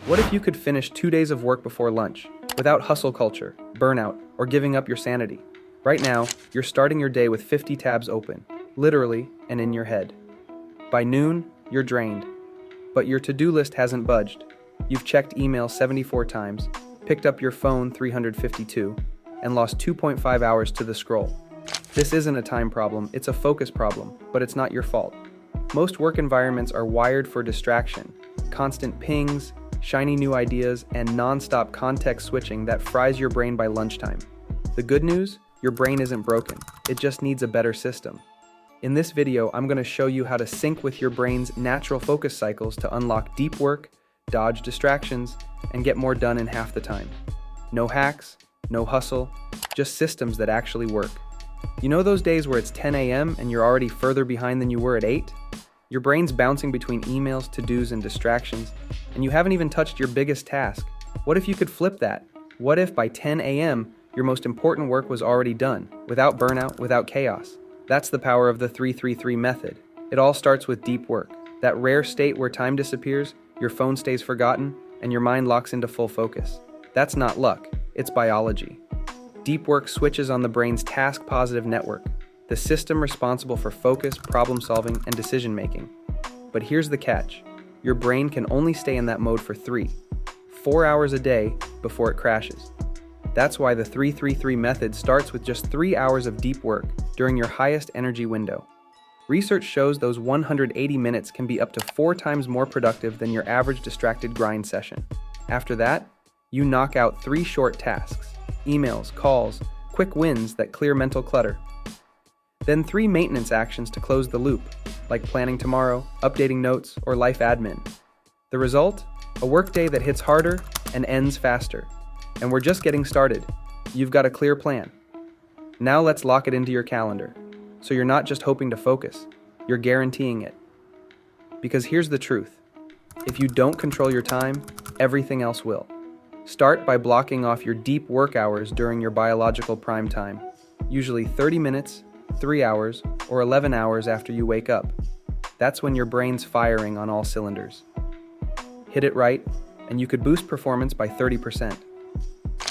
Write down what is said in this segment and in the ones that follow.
What if you could finish 2 days of work before lunch, without hustle culture, burnout, or giving up your sanity? Right now, you're starting your day with 50 tabs open, literally and in your head. By noon, you're drained. But your to-do list hasn't budged. You've checked email 74 times, picked up your phone 352, and lost 2.5 hours to the scroll. This isn't a time problem, it's a focus problem, but it's not your fault. Most work environments are wired for distraction, constant pings, shiny new ideas, and non-stop context switching that fries your brain by lunchtime. The good news? Your brain isn't broken. It just needs a better system. In this video, I'm going to show you how to sync with your brain's natural focus cycles to unlock deep work, dodge distractions, and get more done in half the time. No hacks, no hustle, just systems that actually work. You know those days where it's 10 a.m. and you're already further behind than you were at 8? Your brain's bouncing between emails, to-dos, and distractions, and you haven't even touched your biggest task. What if you could flip that? What if by 10 a.m., your most important work was already done, without burnout, without chaos? That's the power of the 3-3-3 method. It all starts with deep work, that rare state where time disappears, your phone stays forgotten, and your mind locks into full focus. That's not luck, it's biology. Deep work switches on the brain's task-positive network, the system responsible for focus, problem-solving, and decision-making. But here's the catch. Your brain can only stay in that mode for 4 hours a day before it crashes. That's why the 3-3-3 method starts with just 3 hours of deep work during your highest energy window. Research shows those 180 minutes can be up to 4 times more productive than your average distracted grind session. After that, you knock out 3 short tasks, emails, calls, quick wins that clear mental clutter. Then 3 maintenance actions to close the loop, like planning tomorrow, updating notes, or life admin. The result? A workday that hits harder and ends faster. And we're just getting started. You've got a clear plan. Now let's lock it into your calendar. So you're not just hoping to focus, you're guaranteeing it. Because here's the truth. If you don't control your time, everything else will. Start by blocking off your deep work hours during your biological prime time, usually 30 minutes, 3 hours, or 11 hours after you wake up. That's when your brain's firing on all cylinders. Hit it right, and you could boost performance by 30%.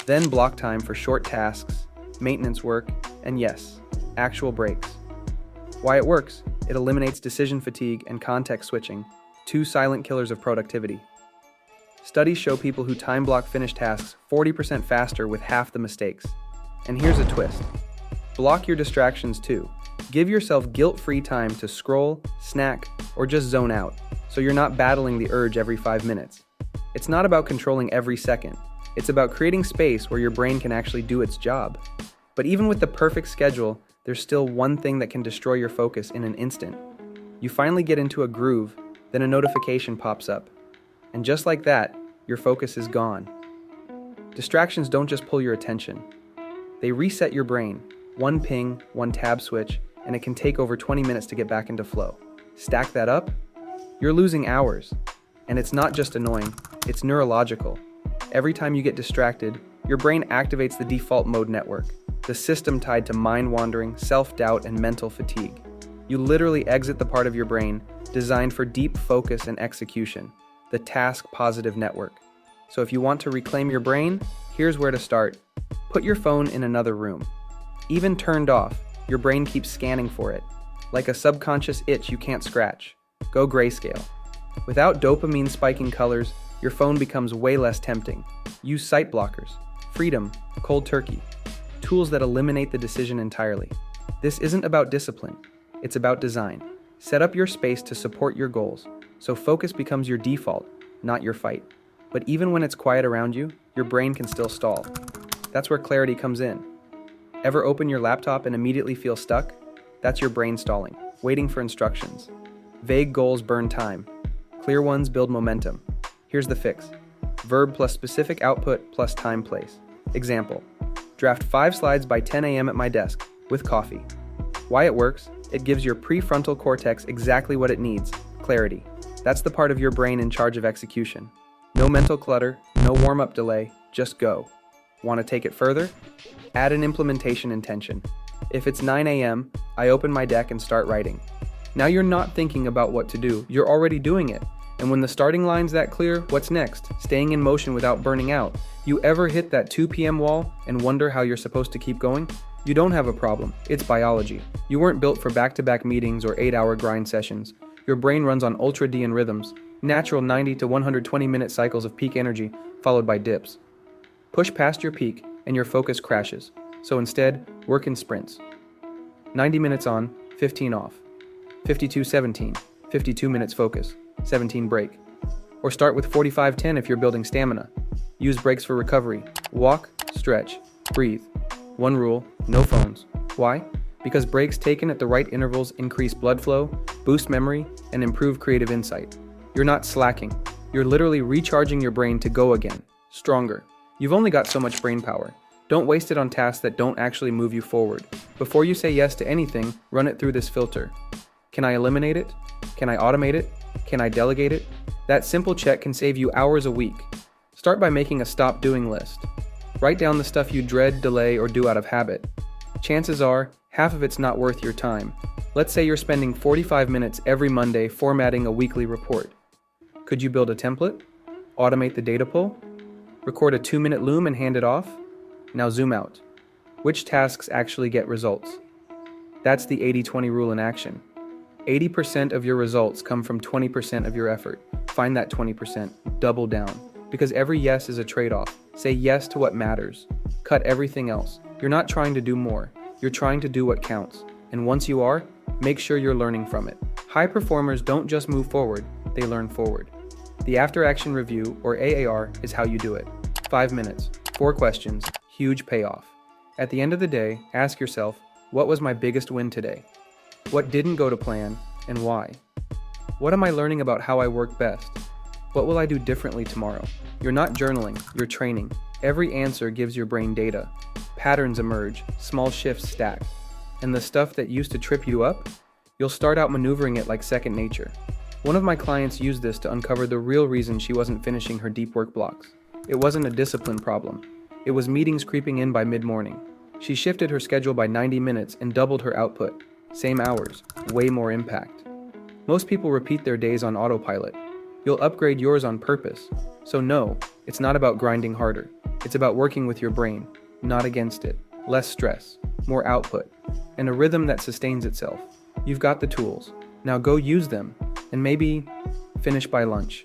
Then block time for short tasks, maintenance work, and yes, actual breaks. Why it works? It eliminates decision fatigue and context switching, 2 silent killers of productivity. Studies show people who time block finish tasks 40% faster with half the mistakes. And here's a twist. Block your distractions too. Give yourself guilt-free time to scroll, snack, or just zone out, so you're not battling the urge every 5 minutes. It's not about controlling every second. It's about creating space where your brain can actually do its job. But even with the perfect schedule, there's still one thing that can destroy your focus in an instant. You finally get into a groove, then a notification pops up. And just like that, your focus is gone. Distractions don't just pull your attention. They reset your brain. 1 ping, 1 tab switch, and it can take over 20 minutes to get back into flow. Stack that up, you're losing hours. And it's not just annoying, it's neurological. Every time you get distracted, your brain activates the default mode network, the system tied to mind wandering, self-doubt, and mental fatigue. You literally exit the part of your brain designed for deep focus and execution, the task-positive network. So if you want to reclaim your brain, here's where to start. Put your phone in another room. Even turned off, your brain keeps scanning for it, like a subconscious itch you can't scratch. Go grayscale. Without dopamine spiking colors, your phone becomes way less tempting. Use sight blockers, freedom, cold turkey, tools that eliminate the decision entirely. This isn't about discipline, it's about design. Set up your space to support your goals, so focus becomes your default, not your fight. But even when it's quiet around you, your brain can still stall. That's where clarity comes in. Ever open your laptop and immediately feel stuck? That's your brain stalling, waiting for instructions. Vague goals burn time. Clear ones build momentum. Here's the fix. Verb plus specific output plus time place. Example. Draft 5 slides by 10 a.m. at my desk, with coffee. Why it works? It gives your prefrontal cortex exactly what it needs, clarity. That's the part of your brain in charge of execution. No mental clutter, no warm-up delay, just go. Want to take it further? Add an implementation intention. If it's 9 a.m., I open my deck and start writing. Now you're not thinking about what to do, you're already doing it. And when the starting line's that clear, what's next? Staying in motion without burning out. You ever hit that 2 p.m. wall and wonder how you're supposed to keep going? You don't have a problem. It's biology. You weren't built for back-to-back meetings or 8-hour grind sessions. Your brain runs on ultra-D rhythms, natural 90 to 120-minute cycles of peak energy, followed by dips. Push past your peak, and your focus crashes. So instead, work in sprints. 90 minutes on, 15 off. 52-17, 52 minutes focus, 17 break. Or start with 45-10 if you're building stamina. Use breaks for recovery. Walk, stretch, breathe. One rule, no phones. Why? Because breaks taken at the right intervals increase blood flow, boost memory, and improve creative insight. You're not slacking. You're literally recharging your brain to go again, stronger. You've only got so much brain power. Don't waste it on tasks that don't actually move you forward. Before you say yes to anything, run it through this filter. Can I eliminate it? Can I automate it? Can I delegate it? That simple check can save you hours a week. Start by making a stop doing list. Write down the stuff you dread, delay, or do out of habit. Chances are, half of it's not worth your time. Let's say you're spending 45 minutes every Monday formatting a weekly report. Could you build a template? Automate the data pull? Record a 2-minute loom and hand it off? Now zoom out. Which tasks actually get results? That's the 80-20 rule in action. 80% of your results come from 20% of your effort. Find that 20%, double down. Because every yes is a trade-off. Say yes to what matters. Cut everything else. You're not trying to do more. You're trying to do what counts. And once you are, make sure you're learning from it. High performers don't just move forward, they learn forward. The after-action review, or AAR, is how you do it. 5 minutes, 4 questions, huge payoff. At the end of the day, ask yourself, what was my biggest win today? What didn't go to plan, and why? What am I learning about how I work best? What will I do differently tomorrow? You're not journaling, you're training. Every answer gives your brain data. Patterns emerge, small shifts stack. And the stuff that used to trip you up, you'll start out maneuvering it like second nature. One of my clients used this to uncover the real reason she wasn't finishing her deep work blocks. It wasn't a discipline problem. It was meetings creeping in by mid-morning. She shifted her schedule by 90 minutes and doubled her output. Same hours, way more impact. Most people repeat their days on autopilot. You'll upgrade yours on purpose. So no, it's not about grinding harder. It's about working with your brain, not against it. Less stress, more output, and a rhythm that sustains itself. You've got the tools. Now go use them, and maybe finish by lunch.